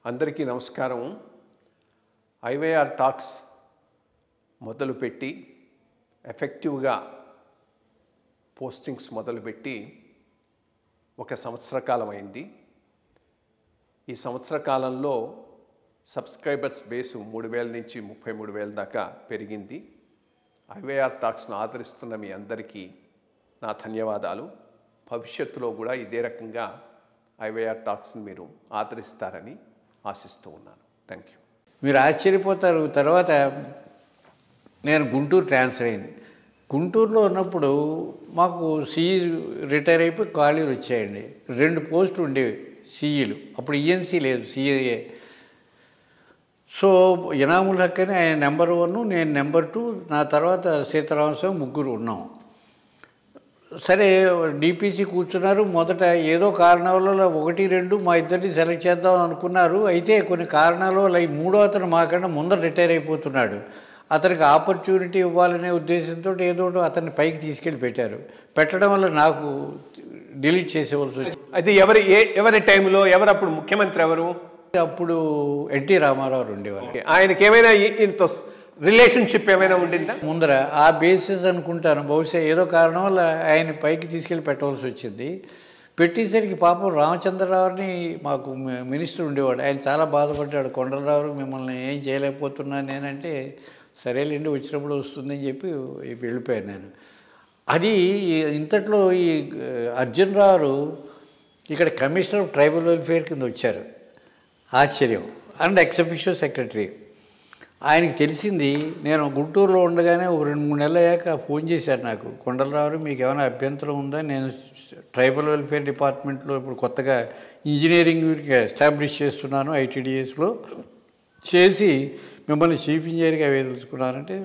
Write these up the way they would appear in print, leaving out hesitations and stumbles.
అందరికీ నమస్కారం. IYR talks మొదలుపెట్టి ఎఫెక్టివ్గా పోస్టింగ్స్ మొదలుపెట్టి ఒక సంవత్సర కాలం అయింది. ఈ సంవత్సర కాలంలో సబ్స్క్రైబర్స్ బేసు 3,000 నుంచి 33,000 దాకా పెరిగింది. ఐవైఆర్ టాక్స్ను ఆదరిస్తున్న మీ అందరికీ నా ధన్యవాదాలు. భవిష్యత్తులో కూడా ఇదే రకంగా ఐవైఆర్ టాక్స్ని మీరు ఆదరిస్తారని ఆశిస్తూ ఉన్నాను. Thank you. మీరు ఆశ్చర్యపోతారు. తర్వాత నేను గుంటూరు ట్రాన్స్ఫర్ అయింది. గుంటూరులో ఉన్నప్పుడు మాకు సిఈ రిటైర్ అయిపోయి ఖాళీలు వచ్చాయండి. 2 పోస్టులు ఉండేవి సిఈలు. అప్పుడు ఈఎన్సీ లేదు, సిఏఏ. సో ఇనాముల్ హక్ అని ఆయన నెంబర్ 1, నేను నెంబర్ 2, నా తర్వాత సీతారామస్వామి, ముగ్గురు ఉన్నాం. సరే డిపిసి కూర్చున్నారు. మొదట ఏదో కారణాల వల్ల 1, 2 మా ఇద్దరిని సెలెక్ట్ చేద్దాం అనుకున్నారు. అయితే కొన్ని కారణాల వల్ల ఈ 3వ అతను మాకన్నా ముందర రిటైర్ అయిపోతున్నాడు. అతనికి ఆపర్చునిటీ ఇవ్వాలనే ఉద్దేశంతో ఏదో అతన్ని పైకి తీసుకెళ్ళి పెట్టడం వల్ల నాకు డిలీట్ చేసేవలసి వచ్చింది. అది ఎవరి టైంలో అప్పుడు ముఖ్యమంత్రి ఎవరు? అప్పుడు ఎన్టీ రామారావు ఉండేవారు. ఆయనకి ఏమైనా ఇంత రిలేషన్షిప్ ఏమైనా ఉండిందా ముందర? ఆ బేసిస్ అనుకుంటాను. బహుశా ఏదో కారణం వల్ల ఆయన పైకి తీసుకెళ్ళి పెట్టవలసి వచ్చింది. పెట్టేసరికి పాపం రామచంద్రరావుని మాకు మినిస్టర్ ఉండేవాడు. ఆయన చాలా బాధపడ్డాడు. కొండలరావు మిమ్మల్ని ఏం చేయలేకపోతున్నాను నేనంటే, సరేలేండి వచ్చినప్పుడు వస్తుందని చెప్పి వెళ్ళిపోయాను నేను. అది ఇంతట్లో ఈ అర్జున్ రావు ఇక్కడ కమిషనర్ ఆఫ్ ట్రైబల్ వెల్ఫేర్ కింద వచ్చారు. ఆశ్చర్యం. And ex officio secretary. ఆయనకి తెలిసింది. నేను గుంటూరులో ఉండగానే ఒక 2-3 నెలలు అయ్యాక ఫోన్ చేశారు నాకు. కొండలరావు మీకు ఏమైనా అభ్యంతరం ఉందా? నేను ట్రైబల్ వెల్ఫేర్ డిపార్ట్మెంట్లో ఇప్పుడు కొత్తగా ఇంజనీరింగ్ ఎస్టాబ్లిష్ చేస్తున్నాను, ఐటీడీఎస్లో చేసి మిమ్మల్ని చీఫ్ ఇంజనీర్గా వేదలుచుకున్నానంటే,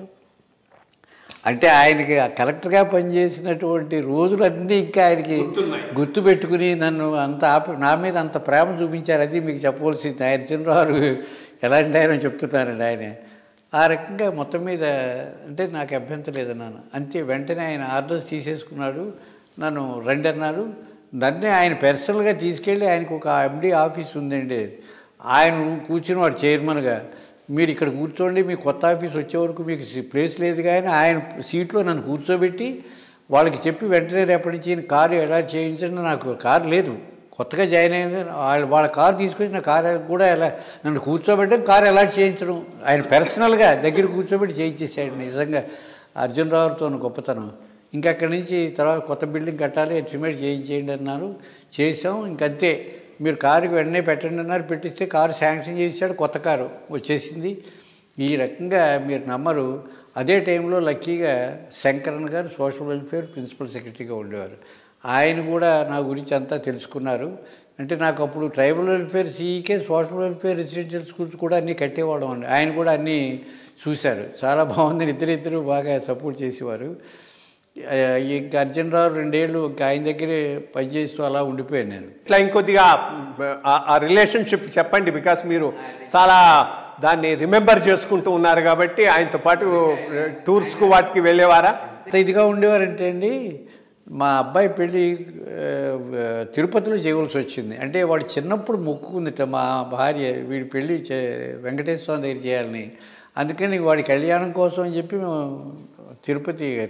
అంటే ఆయనకి కలెక్టర్గా పనిచేసినటువంటి రోజులన్నీ ఇంకా ఆయనకి గుర్తుపెట్టుకుని నన్ను అంత నా మీద అంత ప్రేమ చూపించారు. అది మీకు చెప్పవలసింది. ఆయన చిన్నవారు ఎలాంటి ఆయన చెప్తున్నారండి. ఆయన ఆ రకంగా మొత్తం మీద అంటే నాకు అభ్యంతరం లేదన్నాను. అంతే. వెంటనే ఆయన ఆర్డర్స్ తీసేసుకున్నాడు. నన్ను రండి అన్నారు. నన్నే ఆయన పర్సనల్గా తీసుకెళ్ళి, ఆయనకు ఒక ఎండి ఆఫీస్ ఉందండి, ఆయన కూర్చుని వాడు చైర్మన్గా, మీరు ఇక్కడ కూర్చోండి, మీ కొత్త ఆఫీస్ వచ్చే వరకు మీకు ప్లేస్ లేదు కానీ ఆయన సీట్లో నన్ను కూర్చోబెట్టి వాళ్ళకి చెప్పి వెంటనే రేపటి నుంచి కారు ఎలా చేయించండి. నాకు కారు లేదు, కొత్తగా జాయిన్ అయింది. వాళ్ళ కారు తీసుకొచ్చి నా కారు కూడా ఎలా నన్ను కూర్చోబెట్టడం, కారు ఎలా చేయించడం ఆయన పర్సనల్గా దగ్గర కూర్చోబెట్టి చేయించేసాడు. నిజంగా అర్జున్ రావుతో గొప్పతనం. ఇంకా అక్కడి నుంచి తర్వాత కొత్త బిల్డింగ్ కట్టాలి, ఎస్టిమేట్ చేయించేయండి అన్నారు. చేసాం. ఇంకంతే. మీరు కారుకి వెంటనే పెట్టండి అన్నారు. పెట్టిస్తే కారు శాంక్షన్ చేశాడు. కొత్త కారు వచ్చేసింది. ఈ రకంగా మీరు నమ్మరు. అదే టైంలో లక్కీగా శంకరన్ గారు సోషల్ వెల్ఫేర్ ప్రిన్సిపల్ సెక్రటరీగా ఉండేవారు. ఆయన కూడా నా గురించి అంతా తెలుసుకున్నారు. అంటే నాకు అప్పుడు ట్రైబల్ వెల్ఫేర్ సిఈకే సోషల్ వెల్ఫేర్ రెసిడెన్షియల్ స్కూల్స్ కూడా అన్నీ కట్టేవాళ్ళం అండి. ఆయన కూడా అన్నీ చూశారు. చాలా బాగుందని ఇద్దరు బాగా సపోర్ట్ చేసేవారు. ఇంకా అర్జున్ రావు 2 ఏళ్ళు ఇంకా ఆయన దగ్గరే పనిచేస్తూ అలా ఉండిపోయాను నేను. ఇట్లా ఇంకొద్దిగా ఆ రిలేషన్షిప్ చెప్పండి. బికాస్ మీరు చాలా దాన్ని రిమెంబర్ చేసుకుంటూ ఉన్నారు కాబట్టి. ఆయనతో పాటు టూర్స్కు వాటికి వెళ్ళేవారా? ఇదిగా ఉండేవారంటే అండి, మా అబ్బాయి పెళ్ళి తిరుపతిలో చేయవలసి వచ్చింది. అంటే వాడు చిన్నప్పుడు మొక్కుకుందిట మా భార్య, వీడి పెళ్ళి వెంకటేశ్వర స్వామి దగ్గర చేయాలని. అందుకని వాడి కళ్యాణం కోసం అని చెప్పి మేము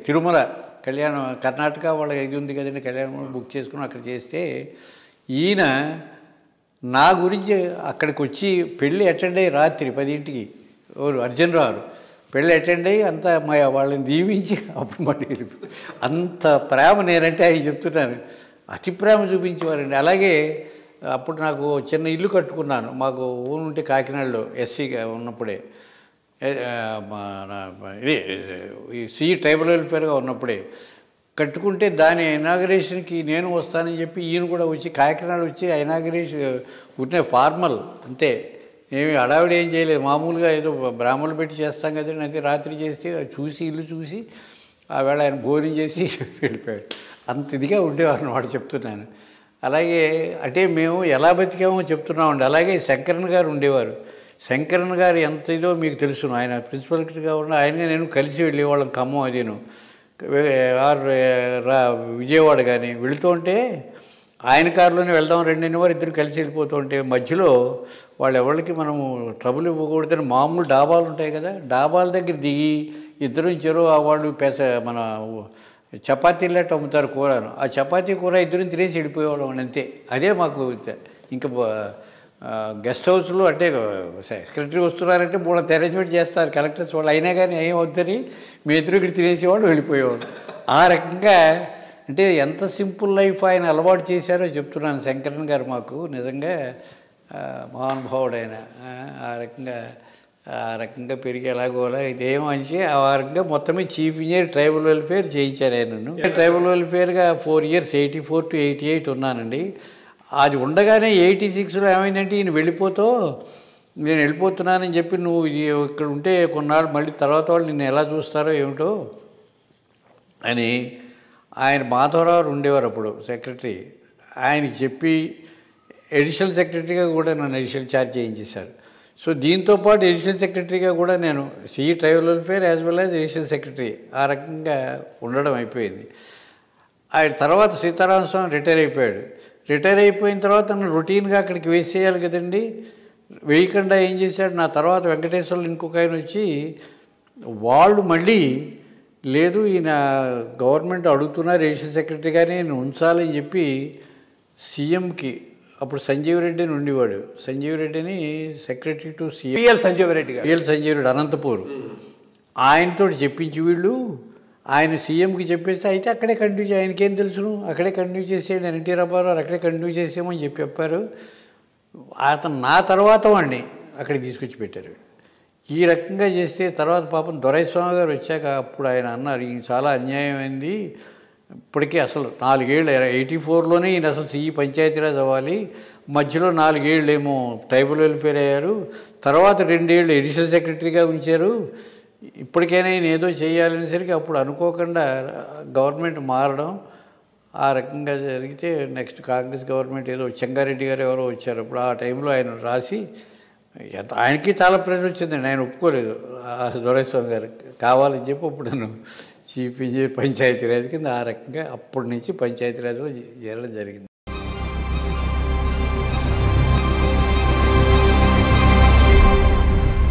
తిరుమల కళ్యాణం, కర్ణాటక వాళ్ళ ఇది ఉంది కదండి, కళ్యాణం బుక్ చేసుకుని అక్కడ చేస్తే, ఈయన నా గురించి అక్కడికి వచ్చి పెళ్ళి అటెండ్ అయ్యి రాత్రి 10ంటికి ఎవరు అర్జున్ రావు పెళ్ళి అటెండ్ అయ్యి అంతా వాళ్ళని దీవించి అప్పుడు మళ్ళీ అంత ప్రేమ. నేనంటే ఆయన చెప్తున్నాను, అతి ప్రేమ చూపించేవారండి. అలాగే అప్పుడు నాకు చిన్న ఇల్లు కట్టుకున్నాను. మాకు ఊరు ఉంటే కాకినాడలో ఎస్సీగా ఉన్నప్పుడే, ఇది సి ట్రైబల్ వెల్ఫేర్గా ఉన్నప్పుడే కట్టుకుంటే దాని ఇనాగరేషన్కి నేను వస్తానని చెప్పి ఈయన కూడా వచ్చి కాకినాడ వచ్చి ఇనాగరేషన్ ఉంటే ఫార్మల్ అంతే, ఏమి హడావిడి ఏం చేయలేదు. మామూలుగా ఏదో బ్రాహ్మణులు పెట్టి చేస్తాం కదండి, అయితే రాత్రి చేస్తే చూసి ఇల్లు చూసి ఆ వేళ ఆయన భోజనం చేసి వెళ్ళిపోయాడు. అంత ఇదిగా ఉండేవారు వాడు చెప్తున్నాను. అలాగే అంటే మేము ఎలా బతికామో చెప్తున్నామండి. అలాగే శంకరన్ గారు ఉండేవారు. శంకరన్ గారు ఎంత ఇదో మీకు తెలుసు. ఆయన ప్రిన్సిపల్ సెక్రటరీగా ఉన్న ఆయన నేను కలిసి వెళ్ళేవాళ్ళం. ఖమ్మం అదేను విజయవాడ కానీ వెళుతుంటే ఆయన కారులోనే వెళ్దాం రెండని వారు ఇద్దరు కలిసి వెళ్ళిపోతూ ఉంటే మధ్యలో వాళ్ళు ఎవరికి మనము ట్రబుల్ ఇవ్వకూడదని మామూలు డాబాలు ఉంటాయి కదా, డాబాల దగ్గర దిగి ఇద్దరు చెరో వాళ్ళు మన చపాతీలట్టు అమ్ముతారు కూరను, ఆ చపాతీ కూర ఇద్దరు తినేసి వెళ్ళిపోయేవాళ్ళం అంతే. అదే మాకు ఇంకా గెస్ట్ హౌస్లో అంటే సెక్రటరీ వస్తున్నారంటే మూడు అరేంజ్మెంట్ చేస్తారు కలెక్టర్స్ వాళ్ళు, అయినా కానీ ఏం వద్దని మీ ఇద్దరు ఇక్కడ తినేసేవాళ్ళు వెళ్ళిపోయేవాళ్ళు. ఆ రకంగా అంటే ఎంత సింపుల్ లైఫ్ ఆయన అలవాటు చేశారో చెప్తున్నాను. శంకరన్ గారు మాకు నిజంగా మహానుభావుడైన ఆ రకంగా పెరిగి ఎలాగోలా ఇదేం మంచి ఆ రకంగా మొత్తమే చీఫ్ ఇంజనీర్ ట్రైబల్ వెల్ఫేర్ చేయించారు ఆయనను. ట్రైబల్ వెల్ఫేర్గా 4 years 84 to 88 ఉన్నానండి. అది ఉండగానే 86లో ఏమైందంటే ఈయన నేను వెళ్ళిపోతున్నానని చెప్పి నువ్వు ఇక్కడ ఉంటే కొన్నాళ్ళు మళ్ళీ తర్వాత వాళ్ళు నిన్ను ఎలా చూస్తారో ఏమిటో అని ఆయన మాధవరావు ఉండేవారు అప్పుడు సెక్రటరీ, ఆయనకి చెప్పి అడిషనల్ సెక్రటరీగా కూడా నన్ను అడిషనల్ ఛార్జ్ చేయించేశారు. సో దీంతోపాటు అడిషనల్ సెక్రటరీగా కూడా నేను tribal welfare as well as additional secretary ఆ రకంగా ఉండడం అయిపోయింది. ఆయన తర్వాత సీతారామస్వామి రిటైర్ అయిపోయిన తర్వాత నన్ను రొటీన్గా అక్కడికి వేసేయాలి కదండి. వేయకుండా ఏం చేశాడు, నా తర్వాత వెంకటేశ్వర్లు ఇంకొక ఆయన వచ్చి వాళ్ళు మళ్ళీ లేదు ఈయన గవర్నమెంట్ అడుగుతున్నారు అడిషనల్ సెక్రటరీగానే నేను ఉంచాలని చెప్పి సీఎంకి అప్పుడు సంజీవ్ రెడ్డి అని ఉండేవాడు, సంజీవ్ రెడ్డిని secretary to CM P L Sanjeev Reddy Anantapur ఆయనతో చెప్పించి వీళ్ళు ఆయన సీఎంకి చెప్పేస్తే అయితే అక్కడే కంటిన్యూ ఆయనకేం తెలుసును అక్కడే కంటిన్యూ చేసేయండి, ఎన్టీ రామారావు అక్కడే కంటిన్యూ చేసేయమని చెప్పారు. అతను నా తర్వాత వాడిని అక్కడికి తీసుకొచ్చి పెట్టారు. ఈ రకంగా చేస్తే తర్వాత పాపం దొరైస్వామి గారు వచ్చాక అప్పుడు ఆయన అన్నారు ఇది చాలా అన్యాయమైంది, ఇప్పటికీ అసలు 4 ఏళ్ళు 84లోనే ఈయన అసలు సిఈ పంచాయతీరాజ్ అవ్వాలి, మధ్యలో 4 ఏళ్ళు ఏమో ట్రైబల్ వెల్ఫేర్ అయ్యారు, తర్వాత 2 ఏళ్ళు అడిషనల్ సెక్రటరీగా ఉంచారు, ఇప్పటికైనా ఈయన ఏదో చేయాలనేసరికి అప్పుడు అనుకోకుండా గవర్నమెంట్ మారడం ఆ రకంగా జరిగితే నెక్స్ట్ కాంగ్రెస్ గవర్నమెంట్ ఏదో చెంగారెడ్డి గారు ఎవరో వచ్చారు అప్పుడు ఆ టైంలో ఆయన రాసి ఆయనకి చాలా ప్రెషర్ వచ్చిందండి, ఆయన ఒప్పుకోలేదు దొరైస్వామి గారు కావాలని చెప్పి అప్పుడు నన్ను చీఫ్ ఇంజనీర్ పంచాయతీరాజ్ కింద ఆ రకంగా అప్పటి నుంచి పంచాయతీరాజ్లో చేరడం జరిగింది.